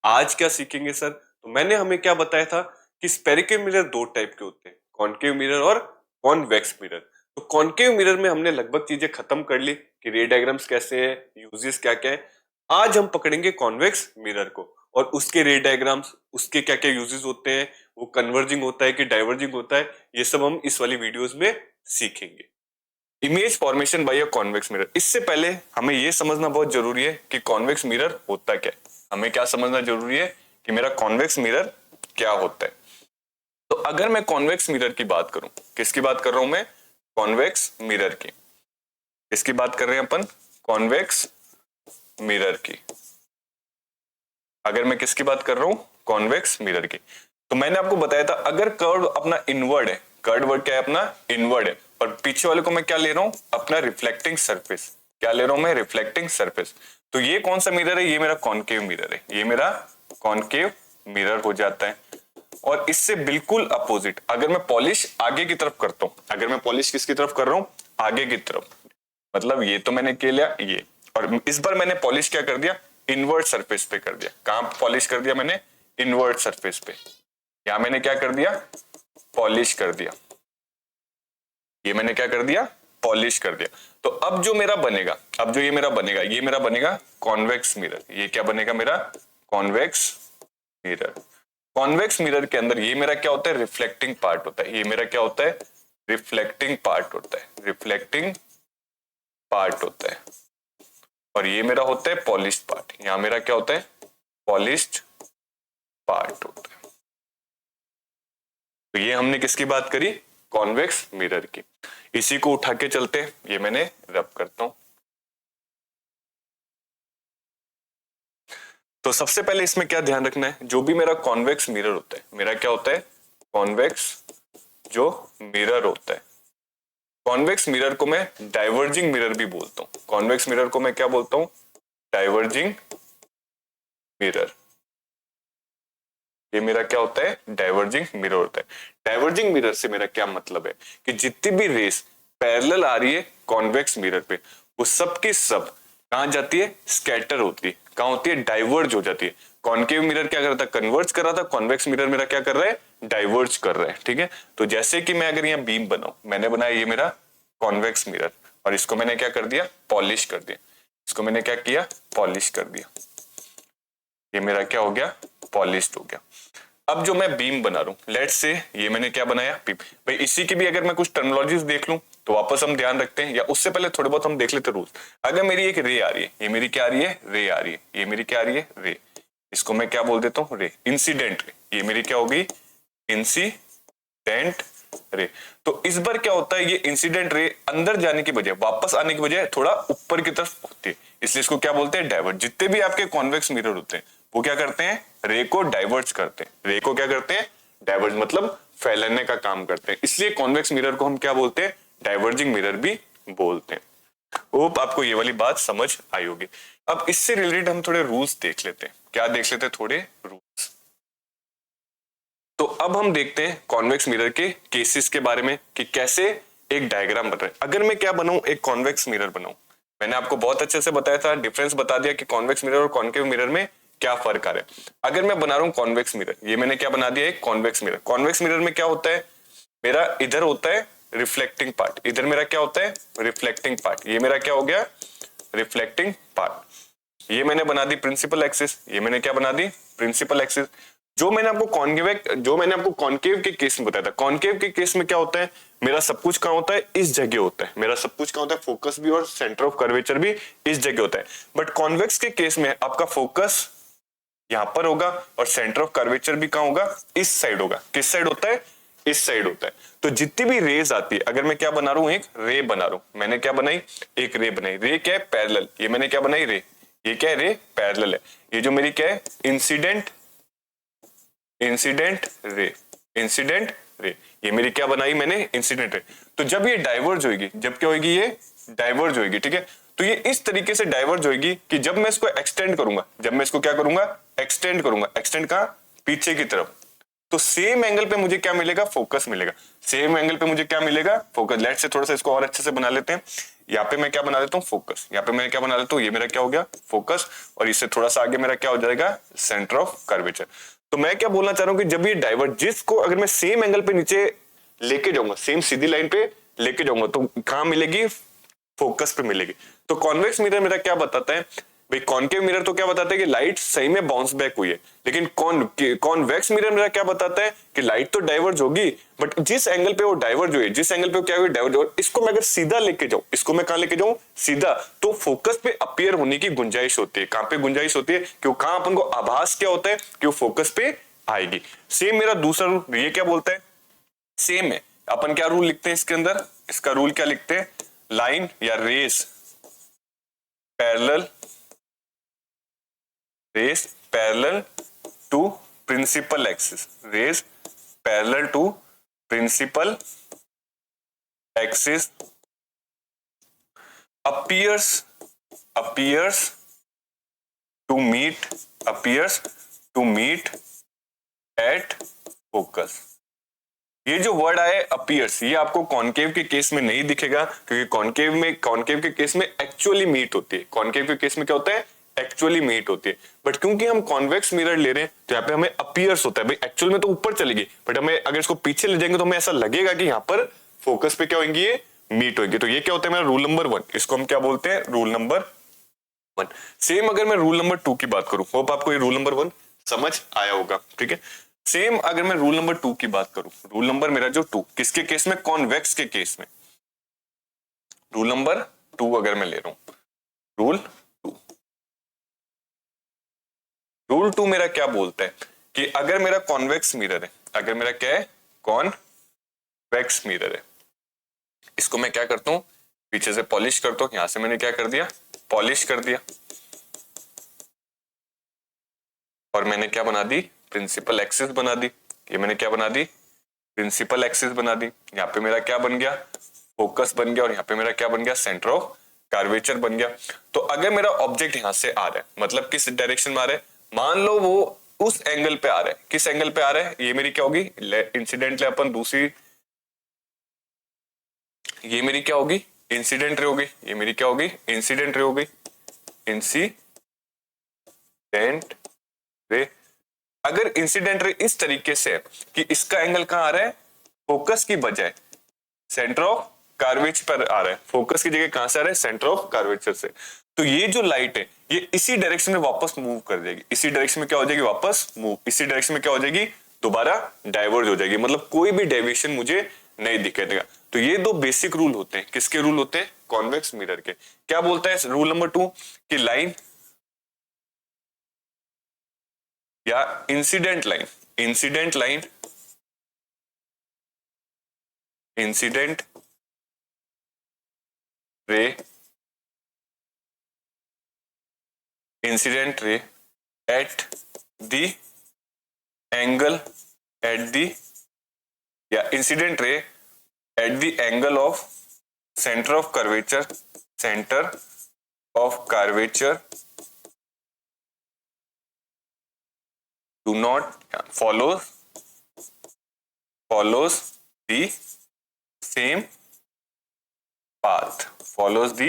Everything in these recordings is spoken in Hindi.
आज क्या सीखेंगे सर? तो मैंने हमें क्या बताया था कि स्पेरिकल मिरर दो टाइप के होते हैं, कॉनकेव मिरर और कॉन्वेक्स मिरर। तो कॉनकेव मिरर में हमने लगभग चीजें खत्म कर ली कि रे डायग्राम्स कैसे हैं, यूजेस क्या क्या है। आज हम पकड़ेंगे कॉन्वेक्स मिरर को और उसके रे डायग्राम्स, उसके क्या क्या यूजेस होते हैं, वो कन्वर्जिंग होता है कि डाइवर्जिंग होता है, ये सब हम इस वाली वीडियोस में सीखेंगे। Image formation by a convex mirror. इससे पहले हमें यह समझना बहुत जरूरी है कि कॉन्वेक्स मिरर होता क्या है। हमें क्या समझना जरूरी है कि मेरा कॉन्वेक्स मिरर क्या होता है। तो अगर मैं कॉन्वेक्स मिरर की बात करूं, किसकी बात कर रहा हूं मैं? कॉन्वेक्स मिरर की। इसकी बात कर रहे हैं अपन, कॉन्वेक्स मिरर की। अगर मैं किसकी बात कर रहा हूं? कॉन्वेक्स मिरर की। तो मैंने आपको बताया था अगर कर्व अपना इनवर्ड है, कर्व वर्ड क्या है अपना? इनवर्ड है, और पीछे वाले को मैं क्या ले रहा हूं? अपना रिफ्लेक्टिंग सरफेस। क्या ले रहा हूं मैं? Reflecting surface. तो ये कौन सा मिरर है? ये मेरा कॉनकेव मिरर है। ये मेरा कॉनकेव मिरर हो जाता है। और इससे बिल्कुल अपोजिट अगर मैं पॉलिश आगे की तरफ करता हूं, अगर मैं पॉलिश किसकी तरफ कर रहा हूं? आगे की तरफ। मतलब ये तो मैंने किया लिया ये, और इस बार मैंने पॉलिश क्या कर दिया? इनवर्ट सरफेस पे कर दिया। कहां पॉलिश कर दिया मैंने? इनवर्ट सरफेस पे। यहां मैंने क्या कर दिया? पॉलिश कर दिया। ये मैंने क्या कर दिया? पॉलिश कर दिया। तो अब जो मेरा बनेगा, अब जो ये मेरा बनेगा, ये मेरा बनेगा कॉन्वेक्स मिरर। ये क्या बनेगा मेरा? Convex mirror. कॉन्वेक्स मिरर के अंदर ये मेरा क्या होता है? रिफ्लेक्टिंग पार्ट होता है। ये मेरा क्या होता है? रिफ्लेक्टिंग पार्ट होता है। रिफ्लेक्टिंग पार्ट होता है। और ये मेरा होता है पॉलिश्ड पार्ट। यहां मेरा क्या होता है? पॉलिश्ड पार्ट होता है। तो ये हमने किसकी बात करी? कॉन्वेक्स मिरर की। इसी को उठा के चलते हैं, ये मैंने रब करता हूं। तो सबसे पहले इसमें क्या ध्यान रखना है? जो भी मेरा कॉन्वेक्स मिरर होता है, मेरा क्या होता है? कॉन्वेक्स जो मिरर होता है, कॉन्वेक्स मिरर को मैं डाइवर्जिंग मिरर भी बोलता हूं। कॉन्वेक्स मिरर को मैं क्या बोलता हूं? Diverging mirror. ये मेरा क्या होता है? डाइवर्जिंग मिरर होता है। डाइवर्जिंग मिरर से मेरा क्या मतलब है कि जितनी भी रेस पैरेलल आ रही है कॉन्वेक्स मिरर पे, वो सब की सब कहां जाती है? स्कैटर होती है। कहां होती है? डाइवर्ज हो जाती है। कॉन्केव मिरर क्या कर रहा था? कन्वर्ज कर रहा था। कॉन्वेक्स मिरर मेरा क्या कर रहा है? डाइवर्ज कर रहा है। ठीक है, तो जैसे कि मैं अगर यहाँ बीम बनाऊं, मैंने बनाया ये मेरा कॉन्वेक्स मिरर, और इसको मैंने क्या कर दिया? पॉलिश कर दिया। इसको मैंने क्या किया? पॉलिश कर दिया। ये मेरा क्या हो गया? पॉलिश्ड हो गया। अब जो मैं बीम बना रहा हूं, लेट्स से ये मैंने क्या बनाया? बीम। भाई इसी की भी अगर मैं कुछ टर्मिनोलॉजीज देख लूं तो वापस हम ध्यान रखते हैं, या उससे पहले थोड़े बहुत हम देख लेते रूल्स। अगर मेरी एक रे आ रही है, ये मेरी क्या आ रही है? रे आ रही है। ये मेरी क्या आ रही है? रे। इसको मैं क्या बोल देता हूं? रे। इंसिडेंट रे। ये मेरी क्या होगी? Incident ray. तो इस बार क्या होता है? ये इंसिडेंट रे अंदर जाने की बजाय, वापस आने की बजाय थोड़ा ऊपर की तरफ होती है, इसलिए इसको क्या बोलते हैं? डाइवर्ट। जितने भी आपके कॉन्वेक्स मिरर होते हैं वो क्या करते हैं? रे को डाइवर्ट करते हैं। रे को क्या करते हैं? डाइवर्ट मतलब फैलाने का काम करते हैं। इसलिए कॉन्वेक्स मिरर को हम क्या बोलते हैं? डाइवर्जिंग मिरर भी बोलते हैं। होप आपको ये वाली बात समझ आई होगी। अब इससे रिलेटेड हम थोड़े रूल्स देख लेते हैं। क्या देख लेते हैं? थोड़े रूल्स। तो अब हम देखते हैं कॉन्वेक्स मिरर के केसेस के बारे में कि कैसे एक डायग्राम बन रहा है। अगर मैं क्या बनाऊं? एक कॉन्वेक्स मिरर बनाऊं। मैंने आपको बहुत अच्छे से बताया था, डिफरेंस बता दिया कि कॉन्वेक्स मिरर और कॉन्केव मिरर में क्या फर्क आ रहा है। अगर मैं बना रहा हूं कॉन्वेक्स मिरर, ये मैंने क्या बना दिया? एक कॉन्वेक्स मिरर। कॉन्वेक्स मिरर में क्या होता है? मेरा इधर होता है रिफ्लेक्टिंग पार्ट, इधर मेरा क्या होता है? Reflecting part. ये मेरा क्या हो गया? Reflecting part. ये मैंने बना दी प्रिंसिपल एक्सिस। ये मैंने क्या बना दी? Principal axis. जो मैंने आपको कॉन्केव के केस में बताया था, कॉन्केव के केस में क्या होता है? मेरा सब कुछ कहां होता है? इस जगह होता है। मेरा सब कुछ कहां होता है? फोकस भी और सेंटर ऑफ कर्वेचर भी इस जगह होता है। बट कॉन्वेक्स के केस में आपका फोकस यहां पर होगा और सेंटर ऑफ कर्वेचर भी कहां होगा? इस साइड होगा। किस साइड होता है? इस साइड होता है। तो जितनी भी रेज आती है, अगर मैं क्या बना रहा हूं? एक रे बना रहा हूं। मैंने क्या बनाई? एक रे बनाई। रे क्या है? पैरेलल। ये मैंने क्या बनाई? रे। ये क्या है? रे पैरेलल है। ये जो मेरी क्या है? Incident ray. इंसिडेंट रे। ये मेरी क्या बनाई मैंने? Incident ray. तो जब ये डाइवर्ज होगी, जब क्या होगी? ये डाइवर्ज होगी। ठीक है, तो ये इस तरीके से डाइवर्ज होगी कि जब मैं इसको एक्सटेंड करूंगा, जब मैं इसको क्या करूंगा? एक्सटेंड करूंगा। एक्सटेंड कहां? पीछे की तरफ। तो सेम एंगल पे मुझे क्या मिलेगा, फोकस मिलेगा। सेम एंगल पे मुझे क्या मिलेगा, फोकस। लेट्स से थोड़ा सा इसको और अच्छे से बना लेते हैं। यहाँ पे मैं क्या बना देता हूँ, फोकस। यहाँ पे मैं क्या बना देता हूँ, ये मेरा क्या हो गया, फोकस। और इससे थोड़ा सा आगे मेरा क्या हो जाएगा, सेंटर ऑफ कर्वेचर। तो मैं क्या बोलना चाह रहा हूँ कि जब ये डाइवर्जेंस को अगर मैं सेम एंगल पे नीचे लेके जाऊंगा, सेम सीधी लाइन पे लेके जाऊंगा, तो कहां मिलेगी, फोकस पे मिलेगी। तो कॉन्वेक्स मिरर मेरा क्या बताता है भाई, कॉनकेव मिरर तो क्या बताता है कि लाइट सही में बाउंस बैक हुई है, लेकिन कॉन्वेक्स मिरर मेरा क्या बताता है कि लाइट तो डाइवर्ज होगी, बट जिस एंगल पे वो डाइवर्ज हुई है, जिस एंगल पे वो क्या हुई डाइवर्ज, और इसको मैं अगर सीधा लेके जाऊं, इसको मैं कहां लेके जाऊं, सीधा, तो फोकस पे अपीयर होने की गुंजाइश होती है। कहां पे गुंजाइश होती है, क्यों, कहां अपन को आभास क्या होता है कि वो फोकस पे आएगी। सेम मेरा दूसरा रूल ये क्या बोलता है, सेम है। अपन क्या रूल लिखते हैं इसके अंदर, इसका रूल क्या लिखते हैं, लाइन या rays parallel, rays parallel to principal axis, rays parallel to principal axis appears appears to meet appears to meet at focus। ये जो वर्ड आया अपीयर्स, ये आपको कॉनकेव के केस में नहीं दिखेगा, क्योंकि कॉनकेव के केस में एक्चुअली मीट होती है। कॉनकेव के केस में क्या होता है, एक्चुअली मीट होती है। बट क्योंकि हम कॉन्वेक्स मिरर ले रहे हैं, तो यहाँ पे हमें अपीयर्स होता है भाई, एक्चुअल में तो ऊपर चलेगी, बट हमें अगर इसको पीछे ले जाएंगे तो हमें ऐसा लगेगा कि यहाँ पर फोकस पे क्या होंगी, ये मीट होगी। तो ये क्या होता है मेरा रूल नंबर 1, इसको हम क्या बोलते हैं, रूल नंबर 1। सेम अगर मैं रूल नंबर 2 की बात करूं, होप आपको ये रूल नंबर 1 समझ आया होगा, ठीक है। सेम अगर मैं रूल नंबर 2 की बात करूं, रूल नंबर मेरा जो 2 किसके केस में, कॉन्वेक्स के केस में, रूल नंबर 2 अगर मैं ले रहा हूं, रूल 2, रूल 2 मेरा क्या बोलता है कि अगर मेरा कॉन्वेक्स मिरर है, अगर मेरा क्या है, कॉन्वेक्स मिरर है, इसको मैं क्या करता हूं, पीछे से पॉलिश करता हूं। यहां से मैंने क्या कर दिया, पॉलिश कर दिया, और मैंने क्या बना दी, प्रिंसिपल एक्सिस बना दी। ये मैंने क्या बना दी, प्रिंसिपल एक्सिस बना दी। यहाँ पे मेरा क्या बन गया, फोकस बन गया, और यहाँ पे मेरा क्या बन गया, सेंटर ऑफ कर्वेचर बन गया। तो अगर मेरा ऑब्जेक्ट यहां से आ रहा है, मतलब किस डायरेक्शन में आ रहा है, मान लो वो उस एंगल पे आ रहा है, किस एंगल पे आ रहा है, ये मेरी क्या होगी, इंसिडेंटली अपन दूसरी, ये मेरी क्या होगी, इंसिडेंट रे होगी, ये मेरी क्या होगी, इंसिडेंट रे होगी, इंसिडेंट रे। अगर इंसिडेंट रे इस तरीके से है कि इसका एंगल कहां आ रहा है, फोकस की बजाय सेंटर ऑफ कर्वेचर पर आ रहा है, फोकस की जगह कहां से आ रहा है, सेंटर ऑफ कर्वेचर से, तो ये जो लाइट है ये इसी डायरेक्शन में वापस मूव कर जाएगी, इसी डायरेक्शन में क्या हो जाएगी, वापस मूव, इसी डायरेक्शन में क्या हो जाएगी, दोबारा डाइवर्ज हो जाएगी, मतलब कोई भी डेविएशन मुझे नहीं दिखाई देगा। तो ये दो बेसिक रूल होते हैं, किसके रूल होते हैं, कॉन्वेक्स मिरर के। क्या बोलता है रूल नंबर 2 कि लाइन या incident line, incident line, incident ray, incident ray at the angle, at the, या incident ray at the angle of centre of curvature, centre of curvature do not follows the same path, follows the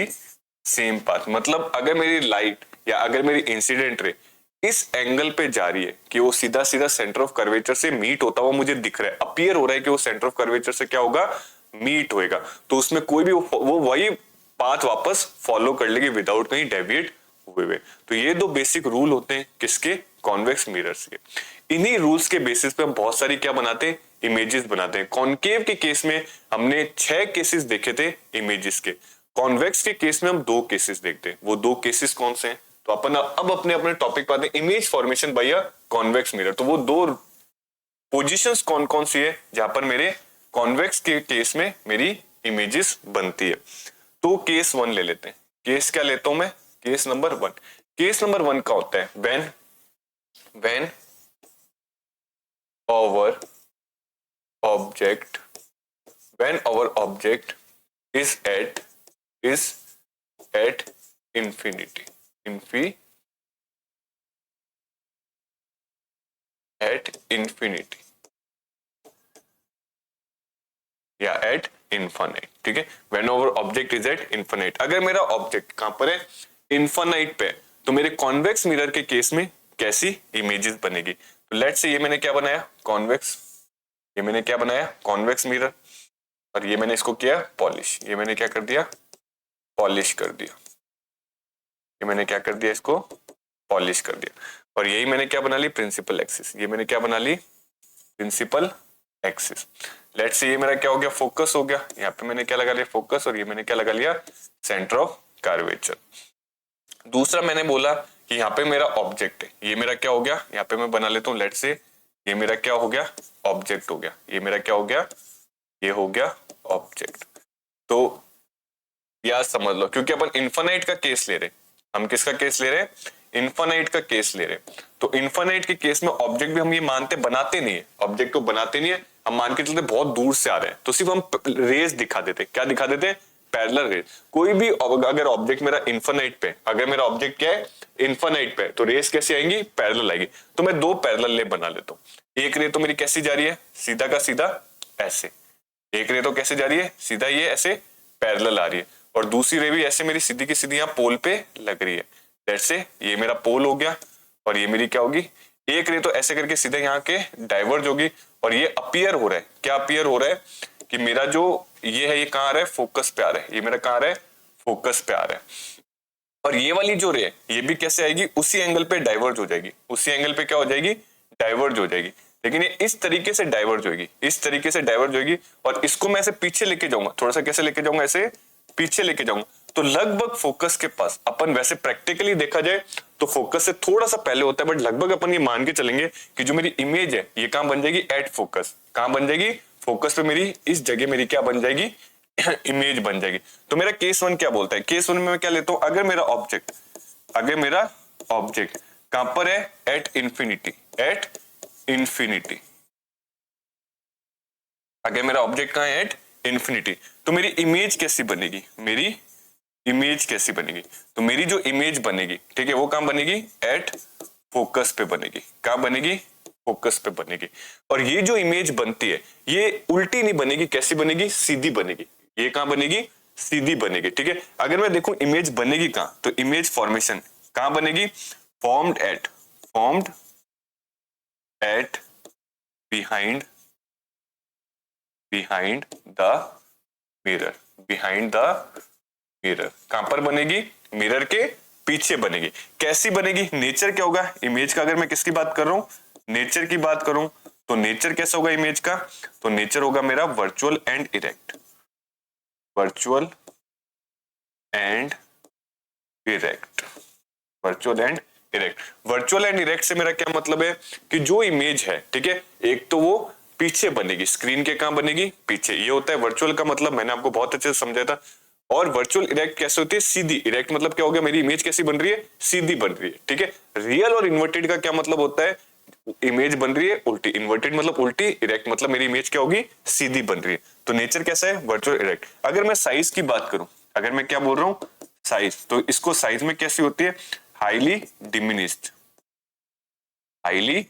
same path। मतलब अगर मेरी लाइट या अगर मेरी इंसिडेंट रे इस एंगल पे जा रही है कि वो सीधा सीधा सेंटर ऑफ कर्वेचर से मीट होता हुआ मुझे दिख रहा है, अपीयर हो रहा है कि वो सेंटर ऑफ कर्वेचर से क्या होगा, मीट होएगा, तो उसमें कोई भी वो वही पाथ वापस फॉलो कर लेगी विदाउट कहीं डेविएट हुए हुए। तो ये दो बेसिक रूल होते हैं किसके, कॉन्वेक्स मिरर्स के। इन्हीं रूल्स के बेसिस पे हम बहुत सारी क्या बनाते हैं, इमेजेस बनाते हैं। कॉनकेव के केस में हमने 6 केसेस देखे थे इमेजेस के, कॉन्वेक्स के केस में हम 2 केसेस देखते हैं। वो 2 केसेस कौन से हैं, तो अपन अब अपने अपने टॉपिक पर आते हैं, image formation by a convex mirror. तो वो 2 पोजीशंस कौन कौन सी है जहां पर मेरे कॉन्वेक्स के केस में मेरी इमेजेस बनती है। तो केस 1 ले लेते हैं। केस क्या लेता हूं मैं, केस नंबर 1। केस नंबर 1 का होता है when our object when our object is at infinity at infinity या एट इन्फानाइट, ठीक है, when over object is at infinite. अगर मेरा ऑब्जेक्ट कहां पर है, इन्फानाइट पे, तो मेरे कॉन्वेक्स मिरर के केस में कैसी इमेजेस बनेगी। तो लेट्स से ये मैंने क्या बनाया, कॉन्वेक्स, ये मैंने क्या बनाया, कॉन्वेक्स मिरर, और ये मैंने इसको किया पॉलिश, ये मैंने क्या कर दिया, पॉलिश कर दिया, ये मैंने क्या कर दिया, इसको पॉलिश कर दिया। और यही मैंने क्या बना ली, प्रिंसिपल एक्सिस, ये मैंने क्या बना ली, प्रिंसिपल एक्सिस। लेट्स से ये मेरा क्या हो गया, फोकस हो गया, यहाँ पे मैंने क्या लगा लिया, फोकस, और ये मैंने क्या लगा लिया, सेंटर ऑफ कर्वेचर। दूसरा मैंने बोला कि यहाँ पे मेरा ऑब्जेक्ट है, ये मेरा क्या हो गया, यहाँ पे मैं बना लेता हूँ, लेट्स से ये मेरा क्या हो गया, ऑब्जेक्ट हो गया, ये मेरा क्या हो गया, ये हो गया ऑब्जेक्ट। तो यार समझ लो, क्योंकि अपन इन्फानाइट का केस ले रहे, हम किसका केस ले रहे हैं, इन्फानाइट का केस ले रहे। तो इन्फानाइट के केस में ऑब्जेक्ट भी हम ये मानते बनाते नहीं है, ऑब्जेक्ट को बनाते नहीं है, हम मान के चलते बहुत दूर से आ रहे हैं, तो सिर्फ हम रेस दिखा देते, क्या दिखा देते, पैरेलल रेस। कोई भी अगर ऑब्जेक्ट मेरा इन्फानाइट पे, अगर मेरा ऑब्जेक्ट क्या है, इन्फानाइट पे, तो रेस कैसी आएंगी, पैरेलल आएगी। तो मैं दो पैरेलल रे बना लेता हूँ, एक रे तो मेरी कैसी जा रही है, सीधा का सीधा ऐसे, एक रे तो कैसे जा रही है, सीधा ये ऐसे पैरेलल आ रही है, और दूसरी रे भी ऐसे मेरी सीधी की सीधी यहाँ पोल पे लग रही है। जैसे ये मेरा पोल हो गया, और ये मेरी क्या होगी, एक रे तो ऐसे करके सीधे यहाँ के डाइवर्ज होगी, और ये अपीयर हो रहा है, क्या अपीयर हो रहा है कि मेरा जो ये है, ये कहाँ आ रहा है, फोकस पे आ रहा है, ये मेरा कहाँ आ रहा है, फोकस पे आ रहा है। और ये वाली जो रे है, ये भी कैसे आएगी, उसी एंगल पे डाइवर्ज हो जाएगी, उसी एंगल पे क्या हो जाएगी, डाइवर्ज हो जाएगी। लेकिन ये इस तरीके से डाइवर्ज होगी, इस तरीके से डाइवर्ज होगी, और इसको मैं ऐसे पीछे लेके जाऊंगा, थोड़ा सा कैसे लेके जाऊंगा, ऐसे पीछे लेके जाऊंगा, तो लगभग फोकस के पास, अपन वैसे प्रैक्टिकली देखा जाए तो फोकस से थोड़ा सा पहले होता है, बट लगभग अपन ये मान के चलेंगे कि जो मेरी इमेज है, ये कहां बन जाएगी, एट फोकस, कहां बन जाएगी, फोकस पे, मेरी इस जगह मेरी क्या बन जाएगी, इमेज बन जाएगी। तो मेरा केस वन क्या बोलता है, केस वन में मैं क्या लेता हूं, अगर मेरा ऑब्जेक्ट कहां पर है, एट इंफिनिटी, एट इंफिनिटी, अगर मेरा ऑब्जेक्ट कहां है, एट इंफिनिटी, तो मेरी इमेज कैसी बनेगी, मेरी इमेज कैसी बनेगी, तो मेरी जो इमेज बनेगी, ठीक है, वो कहां बनेगी, एट फोकस पे बनेगी, कहां बनेगी, फोकस पे बनेगी। और ये जो इमेज बनती है, ये उल्टी नहीं बनेगी, कैसी बनेगी, सीधी बनेगी, ये कहां बनेगी, सीधी बनेगी, ठीक है। अगर मैं देखूं इमेज बनेगी कहां, तो इमेज फॉर्मेशन कहां बनेगी, formed at behind the mirror, behind the mirror, कहां पर बनेगी, मिरर के पीछे बनेगी। कैसी बनेगी, नेचर क्या होगा इमेज का, अगर मैं किसकी बात कर रहा हूं, नेचर की बात करूं, तो नेचर कैसा होगा इमेज का, तो नेचर होगा मेरा virtual and erect, virtual and erect, virtual and erect. Virtual and erect से मेरा क्या मतलब है कि जो इमेज है, ठीक है, एक तो वो पीछे बनेगी, स्क्रीन के कहां बनेगी, पीछे, ये होता है वर्चुअल का मतलब, मैंने आपको बहुत अच्छे से समझाया था। और वर्चुअल इरेक्ट कैसे होती है, सीधी, इरेक्ट मतलब क्या हो गया, मेरी इमेज कैसी बन रही है, सीधी बन रही है, ठीक है। रियल और इन्वर्टेड का क्या मतलब होता है, इमेज बन रही है उल्टी, इन्वर्टेड मतलब उल्टी, इरेक्ट मतलब मेरी इमेज क्या होगी, सीधी बन रही है। तो नेचर कैसा है, वर्चुअल इरेक्ट। अगर मैं साइज की बात करूं, अगर मैं क्या बोल रहा हूं, साइज, तो इसको साइज में कैसी होती है, highly diminished, highly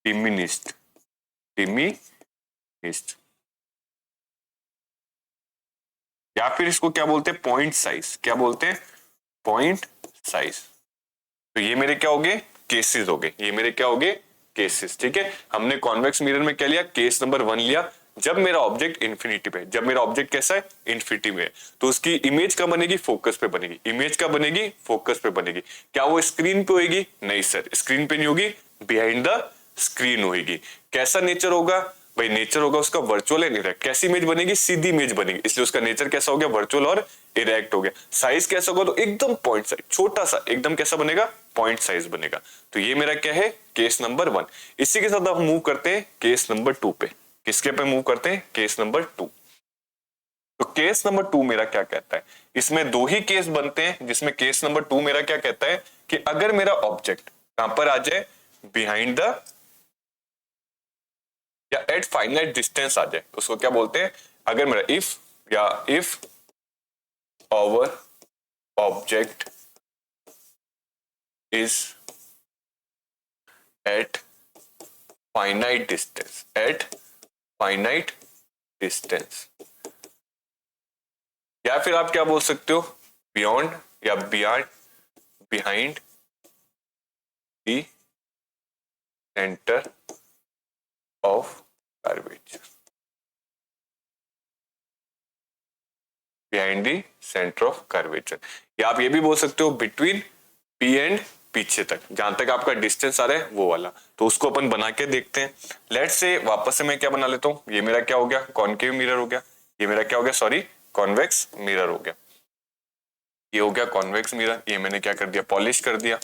diminished, diminished, या फिर इसको क्या बोलते हैं, पॉइंट साइज, क्या बोलते हैं, पॉइंट साइज। तो ये मेरे क्या हो गए, केसेस हो गए, ये मेरे क्या हो गए, केसेस, ठीक है। हमने कॉन्वेक्स मिरर में क्या लिया, केस नंबर 1 लिया, जब मेरा ऑब्जेक्ट इन्फिनिटी पे, जब मेरा ऑब्जेक्ट कैसा है, इन्फिनिटी में है, तो उसकी इमेज कब बनेगी, फोकस पे बनेगी, इमेज कब बनेगी, फोकस पे बनेगी। क्या वो स्क्रीन पे होगी, नहीं सर, स्क्रीन पे नहीं होगी, बिहाइंड द स्क्रीन होगी। कैसा नेचर होगा भाई, नेचर होगा उसका वर्चुअल एंड इरेक्ट। कैसी इमेज बनेगी, सीधी इमेज बनेगी, इसलिए उसका नेचर कैसा हो गया, वर्चुअल और इरेक्ट हो गया। साइज कैसा होगा, तो एकदम पॉइंट साइज, छोटा सा एकदम, कैसा बनेगा, पॉइंट साइज बनेगा। तो ये मेरा क्या है, केस नंबर 1। इसी के साथ हम मूव करते हैं केस नंबर 2 पे। किसके पे मूव करते हैं, केस नंबर 2। तो केस नंबर 2 मेरा क्या कहता है, इसमें दो ही केस बनते हैं, जिसमें केस नंबर 2 मेरा क्या कहता है कि अगर मेरा ऑब्जेक्ट कहां पर आ जाए, बिहाइंड द या एट फाइनाइट डिस्टेंस आ जाए, तो उसको क्या बोलते हैं, अगर मेरा if our object is at finite distance, at finite distance, या फिर आप क्या बोल सकते हो, बियॉन्ड या beyond, behind the centre of curvature, behind the centre of curvature, या आप ये भी बोल सकते हो बिटवीन पी एंड पीछे तक, जहां तक आपका डिस्टेंस आ रहा है वो वाला। तो उसको अपन बना के देखते हैं। लेट्स से वापस से मैं क्या बना लेता हूं, ये मेरा क्या हो गया, कॉनकेव मिरर हो गया, ये मेरा क्या हो गया, सॉरी कॉन्वेक्स मिरर हो गया, ये हो गया कॉन्वेक्स मिरर, ये मैंने क्या कर दिया, पॉलिश कर दिया।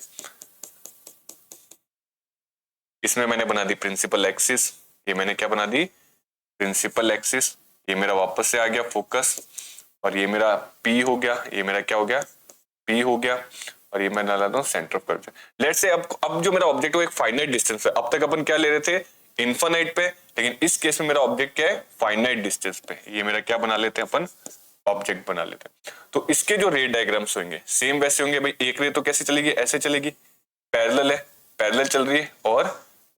इसमें मैंने बना दी प्रिंसिपल एक्सिस, ये मैंने क्या बना दी, प्रिंसिपल एक्सिस, ये मेरा वापस से आ गया फोकस, और ये मेरा पी हो गया, ये मेरा क्या हो गया, पी हो गया, और ये मैं डालता हूँ centre of curvature. Let's say अब जो मेरा ऑब्जेक्ट है एक फाइनाइट डिस्टेंस है। अब तक अपन क्या ले रहे थे, इन्फिनाइट पे, लेकिन इस केस में मेरा ऑब्जेक्ट क्या है, फाइनाइट डिस्टेंस पे। ये मेरा क्या बना लेते हैं अपन, ऑब्जेक्ट बना लेते हैं। तो इसके जो रे डायग्राम्स होंगे सेम वैसे होंगे भाई। एक रे तो कैसे चलेगी, ऐसे चलेगी, पैरेलल है, पैरेलल चल रही है और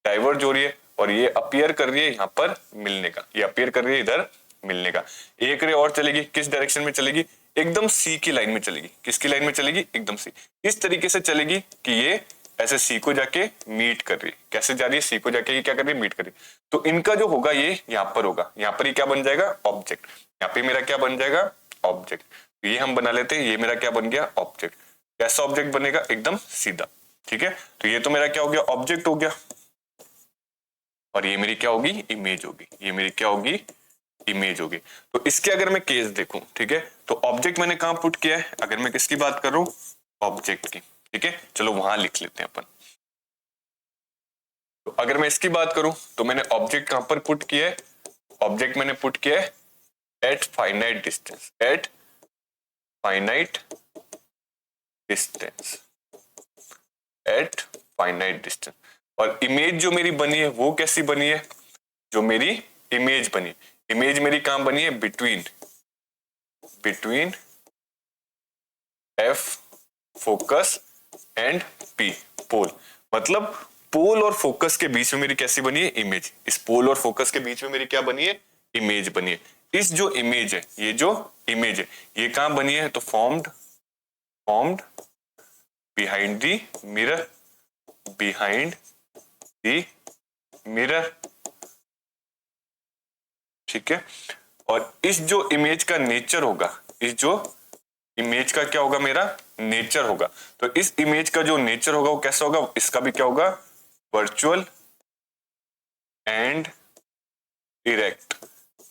डाइवर्ज हो रही है, और ये अपीयर कर रही है यहाँ पर मिलने का, ये अपीयर कर रही है इधर मिलने का। एक रे और चलेगी, किस डायरेक्शन में चलेगी, एकदम सी की लाइन में चलेगी। किसकी लाइन में चलेगी, एकदम सी, इस तरीके से चलेगी कि ये ऐसे सी को जाके मीट कर रही है। कैसे जा रही है, सी को जाके ये क्या कर रही है, मीट कर रही है। तो इनका जो होगा ये यहाँ पर होगा, यहाँ पर ये क्या बन जाएगा, ऑब्जेक्ट। यहाँ पे मेरा क्या बन जाएगा, ऑब्जेक्ट। तो ये हम बना लेते हैं, ये मेरा क्या बन गया, ऑब्जेक्ट। कैसा ऑब्जेक्ट बनेगा, एकदम सीधा, ठीक है। तो ये तो मेरा क्या हो गया, ऑब्जेक्ट हो गया, और ये मेरी क्या होगी, इमेज होगी। ये मेरी क्या होगी, इमेज होगी। तो इसके अगर मैं केस देखूं, ठीक है, तो ऑब्जेक्ट मैंने कहां पुट किया है, अगर मैं किसकी बात कर रहा हूं, ऑब्जेक्ट की, ठीक है। चलो वहां लिख लेते हैं अपन। तो अगर मैं इसकी बात करूं तो मैंने ऑब्जेक्ट कहां पर पुट किया है, ऑब्जेक्ट मैंने पुट किया है at finite distance, at finite distance, at finite distance. और इमेज जो मेरी बनी है वो कैसी बनी है, जो मेरी इमेज बनी, इमेज मेरी कहां बनी है, between, between F focus and P pole. मतलब पोल और फोकस के बीच में मेरी कैसी बनी है, इमेज। इस पोल और फोकस के बीच में मेरी क्या बनी है, इमेज बनी है। इस जो इमेज है, ये जो इमेज है, ये कहां बनी है, तो formed behind the mirror, behind the mirror, ठीक है। और इस जो इमेज का नेचर होगा, इस जो इमेज का क्या होगा, मेरा नेचर होगा। तो इस इमेज का जो नेचर होगा वो कैसा होगा, इसका भी क्या होगा, वर्चुअल एंड इरेक्ट।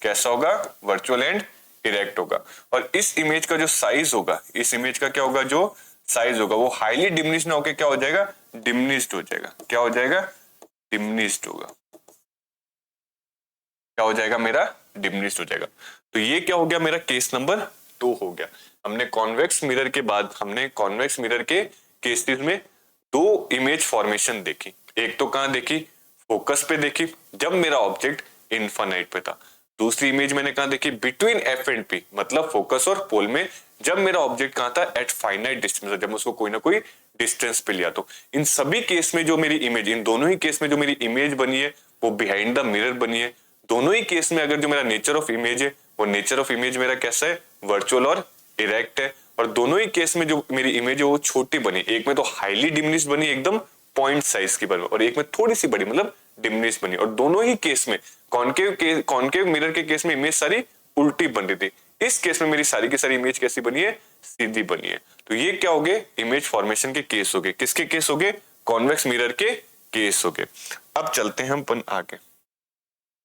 कैसा होगा, वर्चुअल एंड इरेक्ट होगा। और इस इमेज का जो साइज होगा, इस इमेज का क्या होगा, जो साइज होगा वो हाईली डिमिनिश ना होकर क्या हो जाएगा, डिमिनिश्ड हो जाएगा। क्या हो जाएगा, डिमिनिश्ड होगा। क्या हो जाएगा, मेरा डिमिनिश्ड हो जाएगा। तो ये क्या हो गया, मेरा केस नंबर 2 हो गया। हमने कॉन्वेक्स मिरर के बाद हमने कॉन्वेक्स मिरर के केसेस में 2 इमेज फॉर्मेशन देखी। एक तो कहां देखी, फोकस पे देखी जब मेरा ऑब्जेक्ट इनफाइनाइट पे था। दूसरी इमेज मैंने कहां देखी, बिटवीन एफ एंड पी, मतलब फोकस और पोल में, जब मेरा ऑब्जेक्ट कहां था, एट फाइनाइट डिस्टेंस, जब उसको कोई ना कोई डिस्टेंस पे लिया। तो इन सभी केस में जो मेरी इमेज, इन दोनों ही केस में जो मेरी इमेज बनी है वो बिहाइंड द मिरर बनी है। दोनों ही केस में अगर जो मेरा नेचर ऑफ इमेज है वो नेचर ऑफ इमेज मेरा कैसा है, वर्चुअल और इरेक्ट है। और दोनों ही केस में जो मेरी इमेज है वो छोटी बनी, एक में तो हाईली डिमिनिश बनी, एकदम पॉइंट साइज की बनी, और एक में थोड़ी सी बड़ी, मतलब डिमिनिश बनी। और दोनों ही केस में कॉन्केव मिरर के केस में इमेज सारी उल्टी बन रही थी। इस केस में मेरी सारी की सारी इमेज कैसी बनी है, सीधी बनी है। तो ये क्या हो गए, इमेज फॉर्मेशन के केस हो गए। किसके केस हो गए, कॉन्वेक्स मिरर के केस हो गए। अब चलते हैं हम अपन आगे।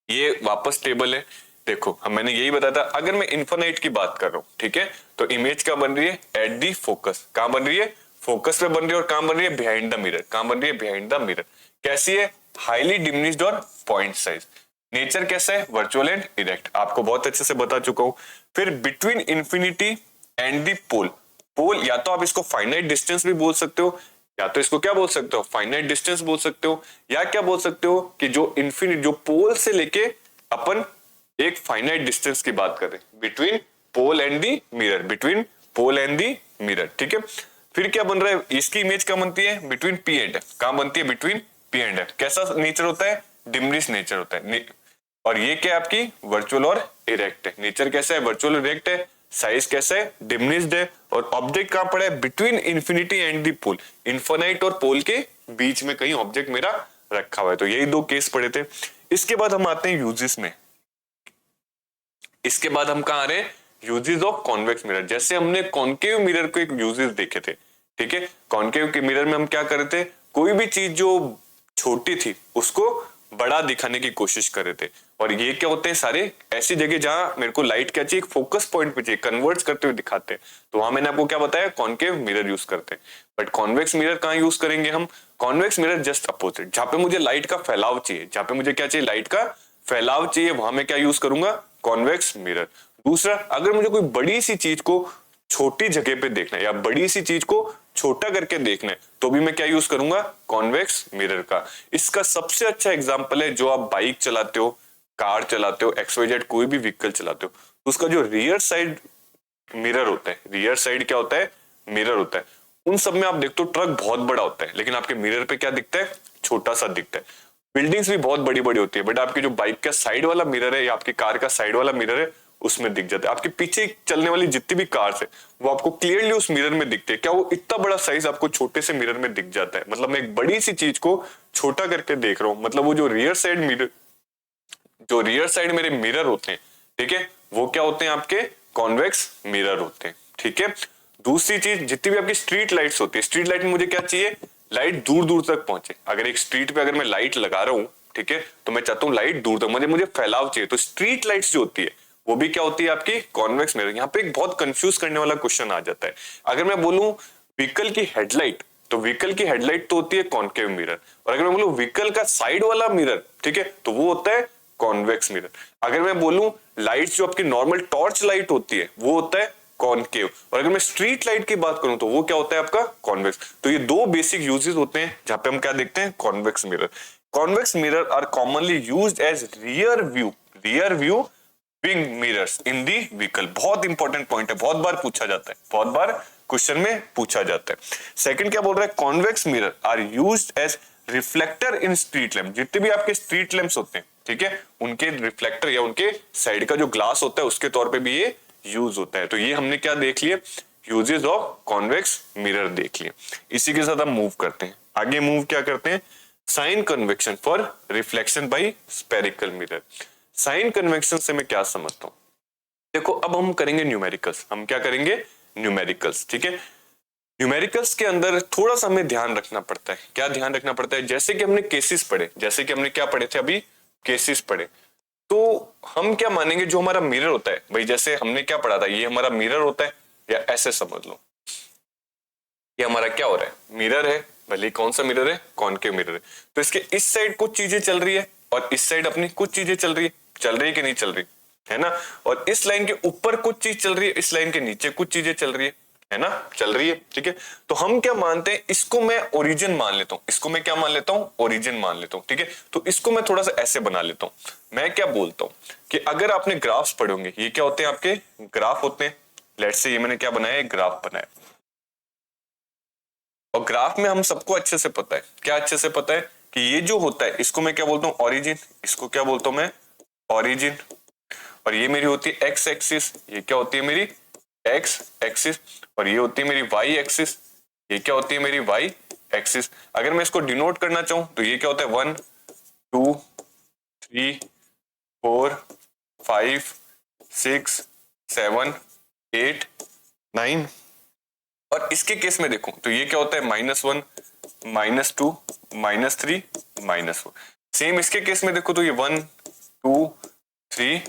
ये वापस टेबल है, देखो हम मैंने यही बताया था, अगर मैं इन्फिनाइट की बात कर रहा हूं, ठीक है, तो इमेज क्या बन रही है, एट दी फोकस। कहां बन रही है, फोकस पे बन रही है। और कहां बन रही है, बिहाइंड द मिरर। कहां बन रही है, बिहाइंड द मिरर। कैसी है, हाईली डिमिनिश्ड और पॉइंट साइज। नेचर कैसा है, वर्चुअल एंड इरेक्ट, आपको बहुत अच्छे से बता चुका हूं। फिर बिटवीन इंफिनिटी एंड दी पोल, पोल या तो आप इसको फाइनाइट डिस्टेंस भी बोल सकते हो, या तो इसको क्या बोल सकते हो, फाइनाइट डिस्टेंस बोल सकते हो, या क्या बोल सकते हो कि जो इन्फिनिट, जो पोल से लेके अपन एक फाइनाइट डिस्टेंस की बात करें, between pole and the mirror, between pole and the mirror, ठीक है। फिर क्या बन रहा है, इसकी इमेज क्या बनती है, बिटवीन पी एंड एफ। कहां बनती है, बिटवीन पी एंड एफ। कैसा नेचर होता है, डिमिनिश नेचर होता है। और ये क्या है आपकी वर्चुअल और इरेक्ट है। नेचर कैसा है, वर्चुअल इरेक्ट है। साइज कैसा है, डिमिनिश्ड है। और ऑब्जेक्ट कहां पड़ा है, between infinity and the pole, infinite और पोल के बीच में कहीं ऑब्जेक्ट मेरा रखा हुआ है। तो यही दो केस पड़े थे। इसके बाद हम आते हैं यूजेस में। इसके बाद हम कहां आ रहे हैं, यूजेस ऑफ कॉन्वेक्स मिरर। जैसे हमने कॉन्केव मिरर को एक यूजेस देखे थे, ठीक है। कॉन्केव के मिरर में हम क्या कर रहे थे, कोई भी चीज जो छोटी थी उसको बड़ा दिखाने की कोशिश कर रहे थे। और ये क्या होते हैं, सारे ऐसी जगह जहां मेरे को लाइट क्या चाहिए, एक फोकस पॉइंट पे चाहिए, कन्वर्ट्स करते हुए दिखाते हैं। तो वहां मैंने आपको क्या बताया, कॉन्केव मिरर यूज करते हैं। बट कॉन्वेक्स मिरर कहां यूज करेंगे हम, कॉन्वेक्स मिरर जस्ट अपोजिट, जहां पे मुझे लाइट का फैलाव चाहिए, जहां पे मुझे क्या चाहिए, लाइट का फैलाव चाहिए, वहां मैं क्या यूज करूंगा, कॉन्वेक्स मिरर। दूसरा, अगर मुझे कोई बड़ी सी चीज को छोटी जगह पे देखना है या बड़ी सी चीज को छोटा करके देखना है, तो भी मैं क्या यूज करूंगा, कॉन्वेक्स मिरर का। इसका सबसे अच्छा एग्जांपल है, जो आप बाइक चलाते हो, कार चलाते हो, XYZ कोई भी व्हीकल चलाते हो, तो उसका जो रियर साइड मिरर होता है, रियर साइड क्या होता है, मिरर होता है। उन सब में आप देखते हो ट्रक बहुत बड़ा होता है, लेकिन आपके मिरर पे क्या दिखता है, छोटा सा दिखता है। बिल्डिंग्स भी बहुत बड़ी बड़ी होती है, बट आपकी जो बाइक का साइड वाला मिरर है या आपकी कार का साइड वाला मिरर है, उसमें दिख जाता है। आपके पीछे चलने वाली जितनी भी कार्स है, वो आपको क्लियरली उस मिरर में दिखते हैं। क्या वो इतना बड़ा साइज आपको छोटे से मिरर में दिख जाता है, मतलब मैं एक बड़ी सी चीज को छोटा करके देख रहा हूं। मतलब वो जो रियर साइड मिरर, जो रियर साइड मेरे मिरर होते हैं, ठीक है, वो क्या होते हैं, आपके कॉन्वेक्स मिरर होते हैं, ठीक है। दूसरी चीज, जितनी भी आपकी स्ट्रीट लाइट्स होती है, स्ट्रीट लाइट में मुझे क्या चाहिए, लाइट दूर दूर तक पहुंचे। अगर एक स्ट्रीट पे अगर मैं लाइट लगा रहा हूं, ठीक है, तो मैं चाहता हूं लाइट दूर तक, मुझे फैलाव चाहिए। तो स्ट्रीट लाइट्स जो होती है, वो भी क्या होती है, आपकी कॉन्वेक्स मिरर। यहाँ पे एक बहुत कंफ्यूज करने वाला क्वेश्चन आ जाता है। अगर मैं बोलूं व्हीकल की हेडलाइट, तो व्हीकल की हेडलाइट तो होती है कॉन्केव मिरर। और अगर मैं बोलूं व्हीकल का साइड वाला मिरर, ठीक है, तो वो होता है कॉन्वेक्स मिरर। अगर मैं बोलूं लाइट्स जो आपकी नॉर्मल टॉर्च लाइट होती है, वो होता है कॉनकेव। और अगर मैं स्ट्रीट लाइट की बात करूं, तो वो क्या होता है, आपका कॉन्वेक्स। तो ये दो बेसिक यूजेस होते हैं जहां पे हम क्या देखते हैं, convex mirror. Convex mirror are commonly used as rear view wing mirrors in the vehicle. बहुत इंपॉर्टेंट पॉइंट है, बहुत बार पूछा जाता है, बहुत बार क्वेश्चन में पूछा जाता है। सेकंड क्या बोल रहा है, convex mirror are used as reflector in street lamp. जितने भी आपके स्ट्रीट लैंप्स होते हैं, ठीक है, उनके रिफ्लेक्टर या उनके साइड का जो ग्लास होता है, उसके तौर पे भी ये यूज होता है। तो ये हमने क्या देख लिया, यूजेस ऑफ कॉन्वेक्स मिरर देख लिए। इसी के साथ हम मूव करते हैं आगे। मूव क्या करते हैं, sign convection for reflection by spherical mirror. Sign convection से मैं क्या समझता हूं, देखो अब हम करेंगे न्यूमेरिकल्स। हम क्या करेंगे, न्यूमेरिकल्स, ठीक है। न्यूमेरिकल्स के अंदर थोड़ा सा हमें ध्यान रखना पड़ता है। क्या ध्यान रखना पड़ता है, जैसे कि हमने केसेस पढ़े, जैसे कि हमने क्या पढ़े थे अभी, केसेस पढ़े, तो हम क्या मानेंगे, जो हमारा मिरर होता है, भाई जैसे हमने क्या पढ़ा था, ये हमारा मिरर होता है, या ऐसे समझ लो ये हमारा क्या हो रहा है, मिरर है, भले कौन सा मिरर है, कॉनकेव मिरर है। तो इसके इस साइड कुछ चीजें चल रही है और इस साइड अपनी कुछ चीजें चल रही है कि नहीं चल रही है ना। और इस लाइन के ऊपर कुछ चीज चल रही है, इस लाइन के नीचे कुछ चीजें चल रही है ना, चल रही है, ठीक है। तो हम क्या मानते हैं, इसको मैं ओरिजिन मान लेता हूं, इसको मैं क्या मान लेता हूं, ओरिजिन मान लेता हूं, ठीक है। तो इसको मैं थोड़ा सा ऐसे बना लेता हूं। मैं क्या बोलता हूं कि अगर आपने ग्राफ्स पढ़े होंगे, ये क्या होते हैं, आपके ग्राफ होते हैं। लेट्स से ये मैंने क्या बनाया, एक ग्राफ बनाया। और ग्राफ में हम सबको अच्छे से पता है, क्या अच्छे से पता है, कि ये जो होता है, इसको मैं क्या बोलता हूं, ओरिजिन। इसको क्या बोलता हूं मैं, ओरिजिन। और ये मेरी होती है एक्स एक्सिस, ये क्या होती है मेरी एक्स एक्सिस। और ये होती है मेरी वाई एक्सिस, ये क्या होती है मेरी वाई एक्सिस। अगर मैं इसको डिनोट करना चाहूं, तो ये क्या होता है, 1 2 3 4 5 6 7 8 9। और इसके केस में देखूं, तो ये क्या होता है, -1 -2 -3 -4। सेम इसके केस में देखो, तो ये 1 2 3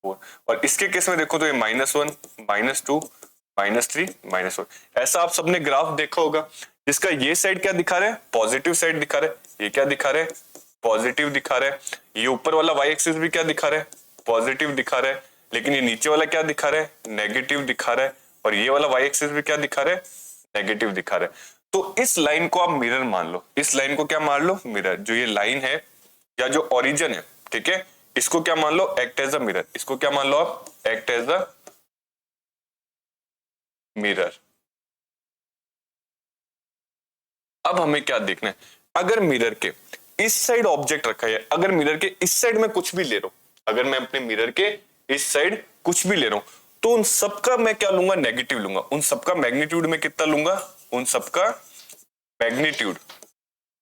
4। और इसके केस में देखो, तो ये -1 -2 -3 -4। ऐसा आप सबने ग्राफ देखा होगा, जिसका ये साइड क्या दिखा रहा है, पॉजिटिव साइड दिखा रहा है। ये क्या दिखा रहा है, पॉजिटिव दिखा रहा है। ये ऊपर वाला वाई एक्सिस भी क्या दिखा रहा है, पॉजिटिव दिखा रहा है। लेकिन ये नीचे वाला क्या दिखा रहा है, नेगेटिव दिखा रहा है। और ये वाला वाई एक्सिस भी क्या दिखा रहा है, नेगेटिव दिखा रहा है। तो इस लाइन को आप मिरर मान लो, इस लाइन को क्या मान लो, मिरर। जो ये लाइन है या जो ओरिजिन है, ठीक है, इसको क्या मान लो, एक्ट एज अ मिरर। इसको क्या मान लो आप, एक्ट एज अ मिरर। अब हमें क्या देखना है, अगर मिरर के इस साइड ऑब्जेक्ट रखा है, अगर मिरर के इस साइड में कुछ भी ले लो, अगर मैं अपने मिरर के इस साइड कुछ भी ले रहा हूं तो उन सबका मैं क्या लूंगा, नेगेटिव लूंगा। उन सबका मैग्नीट्यूड में कितना लूंगा, उन सबका मैग्नीट्यूड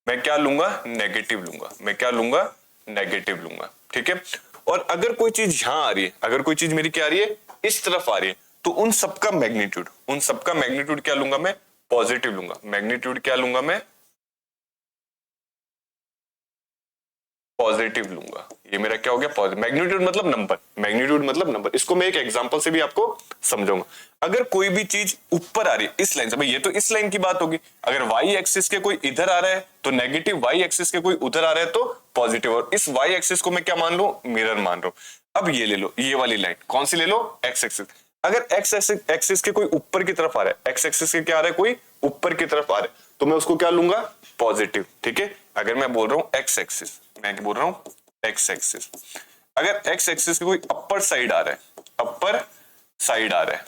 मैं क्या लूंगा, नेगेटिव लूंगा। मैं क्या लूंगा, नेगेटिव लूंगा। ठीक है। और अगर कोई चीज यहां आ रही है, अगर कोई चीज मेरी क्या आ रही है, इस तरफ आ रही है, तो उन सबका मैग्नीट्यूड क्या लूंगा मैं, पॉजिटिव लूंगा। मैग्नीट्यूड क्या लूंगा मैं, पॉजिटिव लूंगा। ये मेरा क्या हो गया, पॉजिटिव। मैग्नीट्यूड मतलब नंबर, मैग्नीट्यूड मतलब नंबर। इसको मैं एक एग्जांपल से भी आपको समझाऊंगा। अगर कोई भी चीज ऊपर आ रही है इस लाइन से, भाई ये तो इस लाइन की बात होगी, अगर वाई एक्सिस के कोई इधर आ रहा है तो नेगेटिव, वाई एक्सिस के कोई उधर आ रहा है तो पॉजिटिव। और इस वाई एक्सिस को मैं क्या मान लू, मिरर मान रहा हूं। अब ये ले लो, ये वाली लाइन कौन सी ले लो, एक्स एक्सिस। अगर एक्स एक्सिस के कोई ऊपर की तरफ आ रहा है, एक्स एक्सिस के क्या आ रहा है, कोई ऊपर की तरफ आ रहा है, तो मैं उसको क्या लूंगा, पॉजिटिव। ठीक है। अगर मैं बोल रहा हूं एक्स एक्सिस, मैं क्या बोल रहा हूं, एक्स एक्सिस। अगर एक्स एक्सिस की कोई अपर साइड आ रहा है, अपर साइड आ रहा है,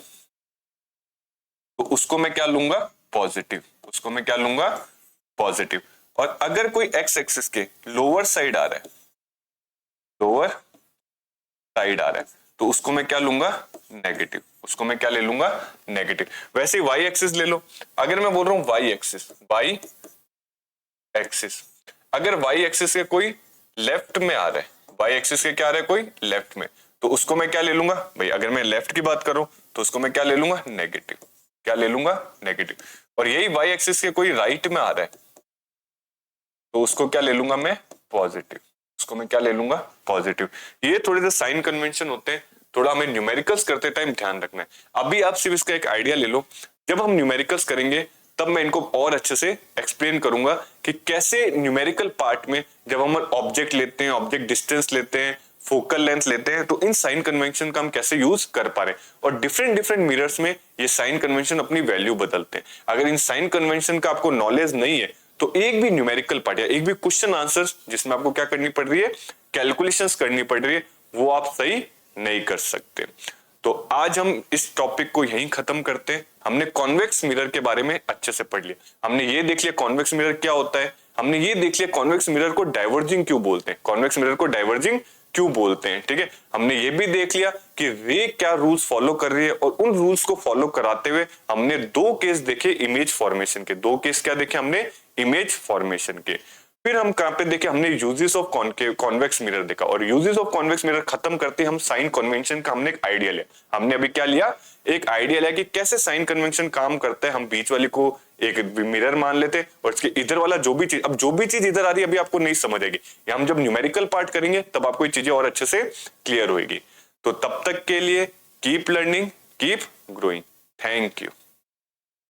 तो उसको मैं क्या लूंगा, पॉजिटिव। उसको मैं क्या लूंगा, पॉजिटिव। और अगर कोई एक्स एक्सिस के लोअर साइड आ रहा है, लोअर साइड आ रहा है, तो उसको मैं क्या लूंगा, नेगेटिव। उसको मैं क्या ले लूंगा, नेगेटिव। वैसे ही वाई एक्सिस ले लो। अगर मैं बोल रहा हूं वाई एक्सिस, वाई एक्सिस, अगर वाई एक्सिस के कोई लेफ्ट में आ रहा है, वाई एक्सिस के क्या आ रहा है, कोई लेफ्ट में, तो उसको मैं क्या ले लूंगा, भाई अगर मैं लेफ्ट की बात करूं तो उसको मैं क्या ले लूंगा, नेगेटिव। क्या ले लूंगा, नेगेटिव। और यही वाई एक्सिस के कोई राइट में आ रहा है तो उसको क्या ले लूंगा मैं, पॉजिटिव। उसको मैं क्या ले लूंगा, पॉजिटिव। ये थोड़े से साइन कन्वेंशन होते हैं, थोड़ा हमें न्यूमेरिकल्स करते टाइम ध्यान रखना है। अभी आप सिर्फ इसका एक आइडिया ले लो, जब हम न्यूमेरिकल्स करेंगे तब मैं इनको और अच्छे से एक्सप्लेन करूंगा कि कैसे न्यूमेरिकल पार्ट में जब हम ऑब्जेक्ट लेते हैं, ऑब्जेक्ट डिस्टेंस लेते हैं, फोकल लेंथ लेते हैं, तो इन साइन कन्वेंशन का हम कैसे यूज कर पा रहे हैं। और डिफरेंट डिफरेंट मिरर्स में ये साइन कन्वेंशन अपनी वैल्यू बदलते हैं। अगर इन साइन कन्वेंशन का आपको नॉलेज नहीं है तो एक भी न्यूमेरिकल पार्ट या एक भी क्वेश्चन आंसर जिसमें आपको क्या करनी पड़ रही है, कैलकुलेशंस करनी पड़ रही है, वो आप सही नहीं कर सकते। तो आज हम इस टॉपिक को यहीं खत्म करते हैं। हमने कॉन्वेक्स मिरर के बारे में अच्छे से पढ़ लिया। हमने ये देख लिया कॉन्वेक्स मिरर क्या होता है, हमने ये देख लिया कॉन्वेक्स मिरर को डाइवर्जिंग क्यों बोलते हैं, कॉन्वेक्स मिरर को डाइवर्जिंग क्यों बोलते हैं। ठीक है। हमने ये भी देख लिया कि रे क्या रूल्स फॉलो कर रही है, और उन रूल्स को फॉलो कराते हुए हमने दो केस देखे इमेज फॉर्मेशन के। दो केस क्या देखे हमने, इमेज फॉर्मेशन के। फिर हम कहां पे देखे, हमने यूजेस ऑफ कॉन्वेक्स मिरर देखा, और यूजेस ऑफ कॉन्वेक्स मिरर खत्म करते हम साइन कन्वेंशन का हमने एक आइडिया लिया। हमने अभी क्या लिया, एक आइडिया लिया कि कैसे साइन कन्वेंशन काम करता है। हम बीच वाली को एक मिरर मान लेते और इसके इधर वाला जो भी चीज, अब जो भी चीज इधर आ रही है अभी आपको नहीं समझ आएगी, या हम जब न्यूमेरिकल पार्ट करेंगे तब आपको ये चीजें और अच्छे से क्लियर होगी। तो तब तक के लिए keep learning, keep growing. Thank you.